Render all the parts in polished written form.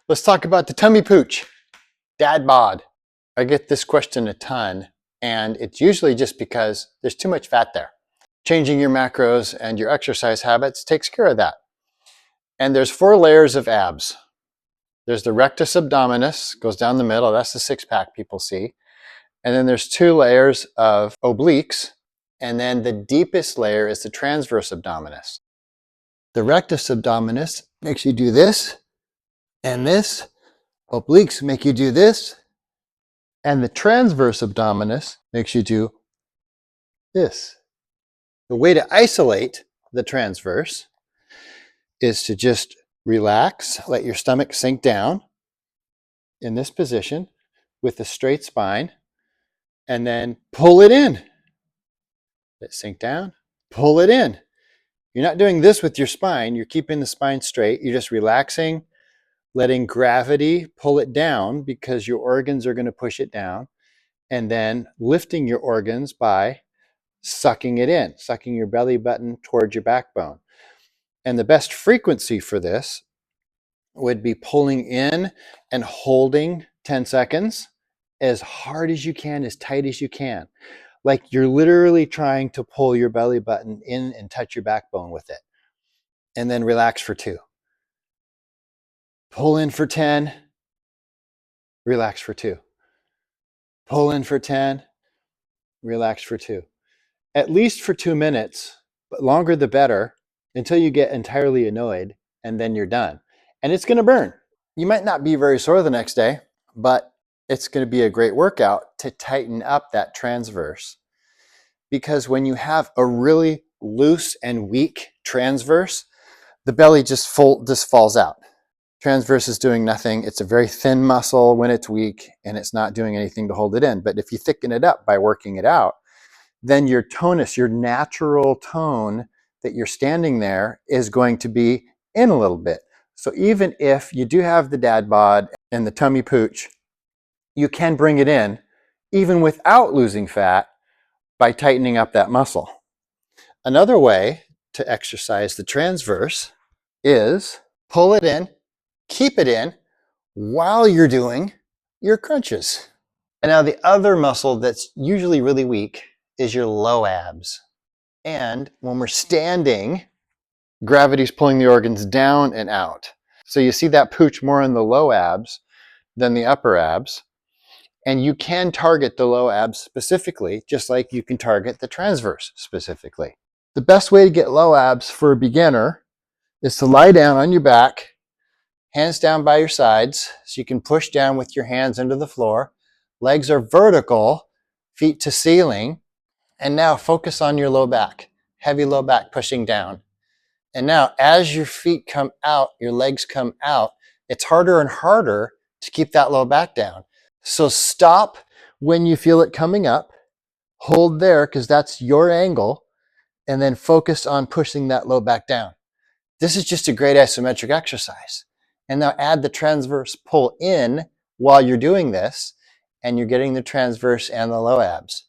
Let's talk about the tummy pooch, dad bod. I get this question a ton, and it's usually just because there's too much fat there. Changing your macros and your exercise habits takes care of that. And there's 4 layers of abs. There's the rectus abdominis, goes down the middle. That's the six-pack people see. And then there's 2 layers of obliques. And then the deepest layer is the transverse abdominis. The rectus abdominis makes you do this and this. Obliques make you do this. And the transverse abdominis makes you do this. The way to isolate the transverse is to just relax, let your stomach sink down in this position with a straight spine, and then pull it in. Let it sink down, pull it in. You're not doing this with your spine. You're keeping the spine straight. You're just relaxing, letting gravity pull it down because your organs are going to push it down, and then lifting your organs by sucking it in, sucking your belly button towards your backbone. And the best frequency for this would be pulling in and holding 10 seconds as hard as you can, as tight as you can. Like you're literally trying to pull your belly button in and touch your backbone with it. And then relax for 2. Pull in for 10, relax for 2. Pull in for 10, relax for 2. At least for 2 minutes, but longer the better, until you get entirely annoyed, and then you're done. And it's going to burn. You might not be very sore the next day, but it's going to be a great workout to tighten up that transverse. Because when you have a really loose and weak transverse, the belly just falls out. Transverse is doing nothing. It's a very thin muscle when it's weak, and it's not doing anything to hold it in. But if you thicken it up by working it out, then your tonus, your natural tone that you're standing there is going to be in a little bit. So even if you do have the dad bod and the tummy pooch, you can bring it in even without losing fat by tightening up that muscle. Another way to exercise the transverse is pull it in, keep it in while you're doing your crunches. And now the other muscle that's usually really weak is your low abs. And when we're standing, gravity's pulling the organs down and out. So you see that pooch more in the low abs than the upper abs. And you can target the low abs specifically, just like you can target the transverse specifically. The best way to get low abs for a beginner is to lie down on your back, hands down by your sides, so you can push down with your hands into the floor. Legs are vertical, feet to ceiling. And now focus on your low back, heavy low back pushing down. And now as your feet come out, your legs come out, it's harder and harder to keep that low back down. So stop when you feel it coming up, hold there because that's your angle, and then focus on pushing that low back down. This is just a great isometric exercise. And now add the transverse pull in while you're doing this, and you're getting the transverse and the low abs.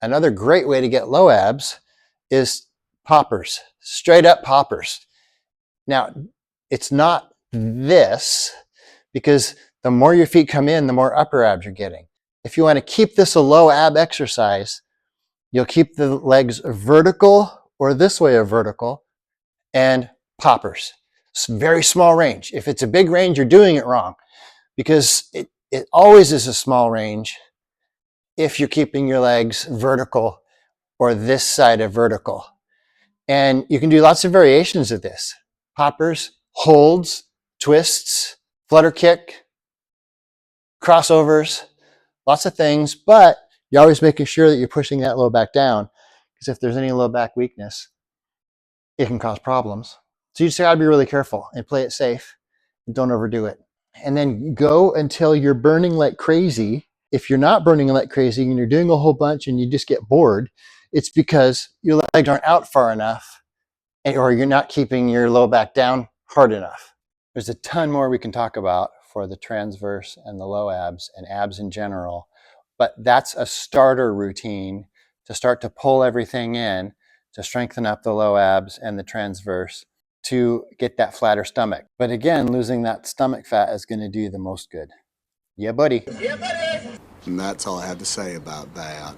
Another great way to get low abs is poppers, straight up poppers. Now, it's not this, because the more your feet come in, the more upper abs you're getting. If you want to keep this a low ab exercise, you'll keep the legs vertical or this way of vertical and poppers. It's very small range. If it's a big range, you're doing it wrong, because it always is a small range if you're keeping your legs vertical or this side of vertical. And you can do lots of variations of this. Poppers, holds, twists, flutter kick, crossovers, lots of things, but you're always making sure that you're pushing that low back down, because if there's any low back weakness, it can cause problems. So you just gotta be really careful and play it safe and don't overdo it. And then go until you're burning like crazy. If you're not burning like crazy and you're doing a whole bunch and you just get bored, it's because your legs aren't out far enough, or you're not keeping your low back down hard enough. There's a ton more we can talk about for the transverse and the low abs and abs in general, but that's a starter routine to start to pull everything in to strengthen up the low abs and the transverse. to get that flatter stomach. But again, losing that stomach fat is going to do you the most good. Yeah, buddy. And that's all I have to say about that.